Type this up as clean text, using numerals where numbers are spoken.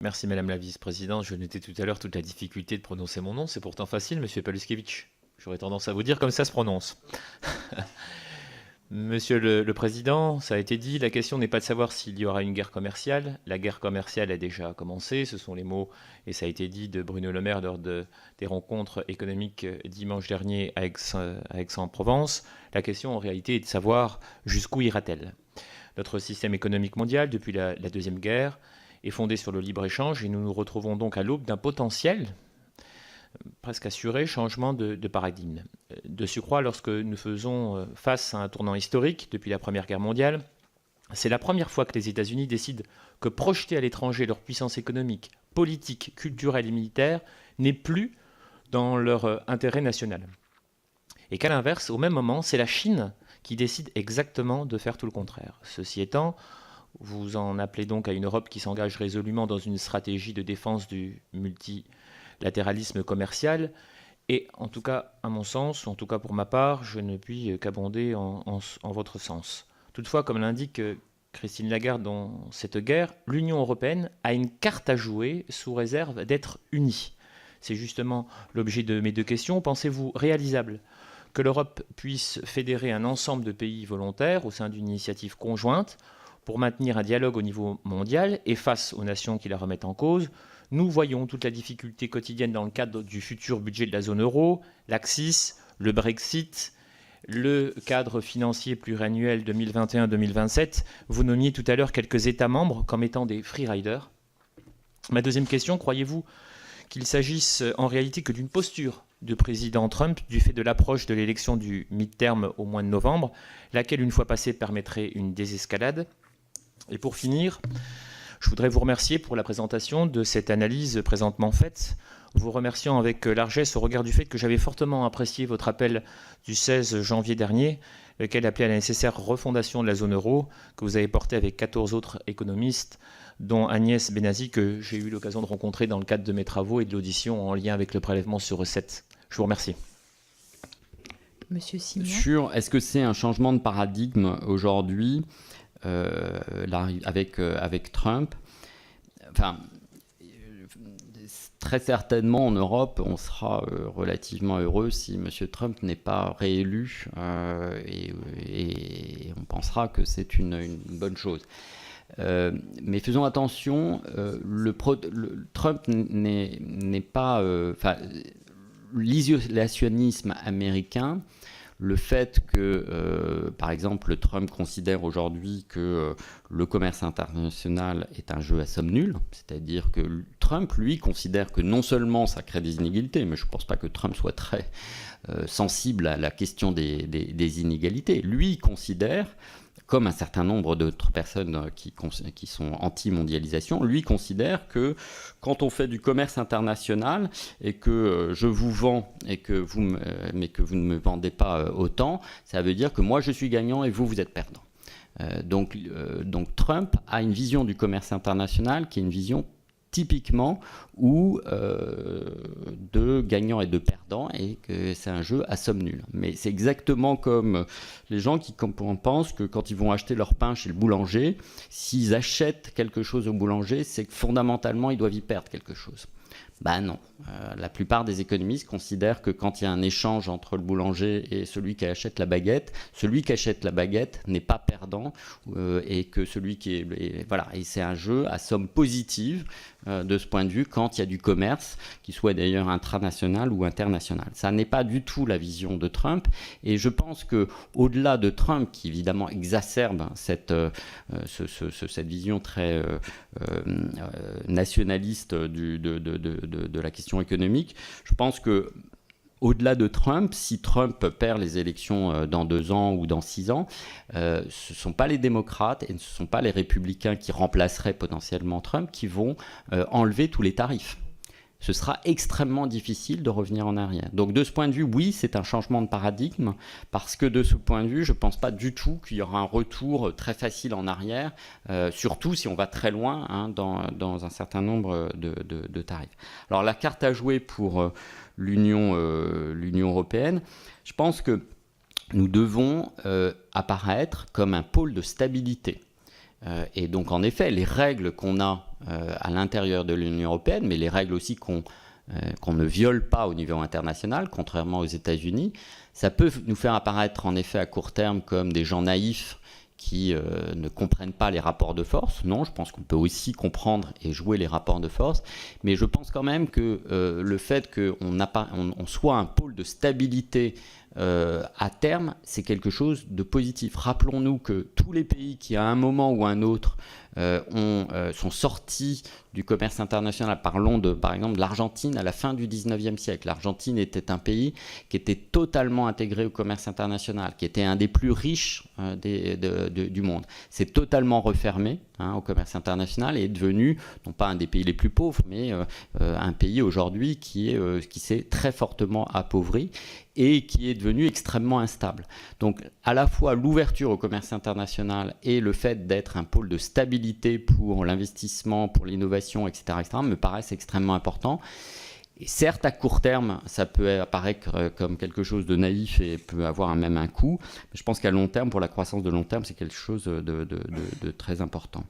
Merci Madame la Vice-Présidente. Je notais tout à l'heure toute la difficulté de prononcer mon nom. C'est pourtant facile, Monsieur Paluskevitch. J'aurais tendance à vous dire comme ça se prononce. Monsieur le Président, ça a été dit, la question n'est pas de savoir s'il y aura une guerre commerciale. La guerre commerciale a déjà commencé. Ce sont les mots, et ça a été dit, de Bruno Le Maire lors des rencontres économiques dimanche dernier à Aix-en-Provence. La question en réalité est de savoir jusqu'où ira-t-elle. Notre système économique mondial, depuis la Deuxième Guerre, est fondé sur le libre-échange et nous nous retrouvons donc à l'aube d'un potentiel, presque assuré, changement de paradigme. De surcroît, lorsque nous faisons face à un tournant historique depuis la Première Guerre mondiale, c'est la première fois que les États-Unis décident que projeter à l'étranger leur puissance économique, politique, culturelle et militaire n'est plus dans leur intérêt national. Et qu'à l'inverse, au même moment, c'est la Chine qui décide exactement de faire tout le contraire. Ceci étant, vous en appelez donc à une Europe qui s'engage résolument dans une stratégie de défense du multilatéralisme commercial. Et en tout cas, à mon sens, ou en tout cas pour ma part, je ne puis qu'abonder en votre sens. Toutefois, comme l'indique Christine Lagarde dans cette guerre, l'Union européenne a une carte à jouer sous réserve d'être unie. C'est justement l'objet de mes deux questions. Pensez-vous réalisable que l'Europe puisse fédérer un ensemble de pays volontaires au sein d'une initiative conjointe pour maintenir un dialogue au niveau mondial et face aux nations qui la remettent en cause? Nous voyons toute la difficulté quotidienne dans le cadre du futur budget de la zone euro, l'Axis, le Brexit, le cadre financier pluriannuel 2021-2027. Vous nommiez tout à l'heure quelques États membres comme étant des free-riders. Ma deuxième question, croyez-vous qu'il s'agisse en réalité que d'une posture du président Trump du fait de l'approche de l'élection du mi-terme au mois de novembre, laquelle, une fois passée, permettrait une désescalade? Et pour finir, je voudrais vous remercier pour la présentation de cette analyse présentement faite, vous remerciant avec largesse au regard du fait que j'avais fortement apprécié votre appel du 16 janvier dernier, lequel appelait à la nécessaire refondation de la zone euro, que vous avez porté avec 14 autres économistes, dont Agnès Benazi, que j'ai eu l'occasion de rencontrer dans le cadre de mes travaux et de l'audition en lien avec le prélèvement sur recettes. Je vous remercie. Monsieur Simon. Est-ce que c'est un changement de paradigme aujourd'hui avec Trump? Enfin, très certainement en Europe, on sera relativement heureux si M. Trump n'est pas réélu et on pensera que c'est une bonne chose. Mais faisons attention, Trump n'est pas... l'isolationnisme américain, le fait que, par exemple, Trump considère aujourd'hui que le commerce international est un jeu à somme nulle, c'est-à-dire que Trump, lui, considère que non seulement ça crée des inégalités, mais je ne pense pas que Trump soit très sensible à la question des inégalités. Lui, il considère, comme un certain nombre d'autres personnes qui sont anti-mondialisation, lui considère que quand on fait du commerce international et que je vous vends mais que vous ne me vendez pas autant, ça veut dire que moi je suis gagnant et vous êtes perdant. Donc Trump a une vision du commerce international qui est une vision typiquement où de gagnants et de perdants, et que c'est un jeu à somme nulle. Mais c'est exactement comme les gens qui pensent que quand ils vont acheter leur pain chez le boulanger, s'ils achètent quelque chose au boulanger, c'est que fondamentalement ils doivent y perdre quelque chose. Ben non. La plupart des économistes considèrent que quand il y a un échange entre le boulanger et celui qui achète la baguette n'est pas perdant et que celui qui est... Voilà, et c'est un jeu à somme positive de ce point de vue quand il y a du commerce, qui soit d'ailleurs intranational ou international. Ça n'est pas du tout la vision de Trump, et je pense qu'au-delà de Trump, qui évidemment exacerbe cette vision très nationaliste de la question économique, je pense que au-delà de Trump, si Trump perd les élections dans 2 ans ou dans 6 ans, ce ne sont pas les démocrates et ce ne sont pas les républicains qui remplaceraient potentiellement Trump qui vont enlever tous les tarifs. Ce sera extrêmement difficile de revenir en arrière. Donc de ce point de vue, oui, c'est un changement de paradigme, parce que de ce point de vue, je ne pense pas du tout qu'il y aura un retour très facile en arrière, surtout si on va très loin dans un certain nombre de tarifs. Alors la carte à jouer pour l'Union européenne, je pense que nous devons apparaître comme un pôle de stabilité. Et donc, en effet, les règles qu'on a à l'intérieur de l'Union européenne, mais les règles aussi qu'on ne viole pas au niveau international, contrairement aux États-Unis, ça peut nous faire apparaître en effet à court terme comme des gens naïfs qui ne comprennent pas les rapports de force. Non, je pense qu'on peut aussi comprendre et jouer les rapports de force, mais je pense quand même que le fait qu'on soit un pôle de stabilité à terme, c'est quelque chose de positif. Rappelons-nous que tous les pays qui, à un moment ou un autre, sont sortis du commerce international, parlons par exemple de l'Argentine à la fin du 19e siècle. L'Argentine était un pays qui était totalement intégré au commerce international, qui était un des plus riches du monde. C'est totalement refermé au commerce international et est devenu, non pas un des pays les plus pauvres, mais un pays aujourd'hui qui s'est très fortement appauvri et qui est devenu extrêmement instable. Donc à la fois l'ouverture au commerce international et le fait d'être un pôle de stabilité pour l'investissement, pour l'innovation, etc., me paraissent extrêmement importants. Et certes, à court terme, ça peut apparaître comme quelque chose de naïf et peut avoir même un coût, mais je pense qu'à long terme, pour la croissance de long terme, c'est quelque chose de très important.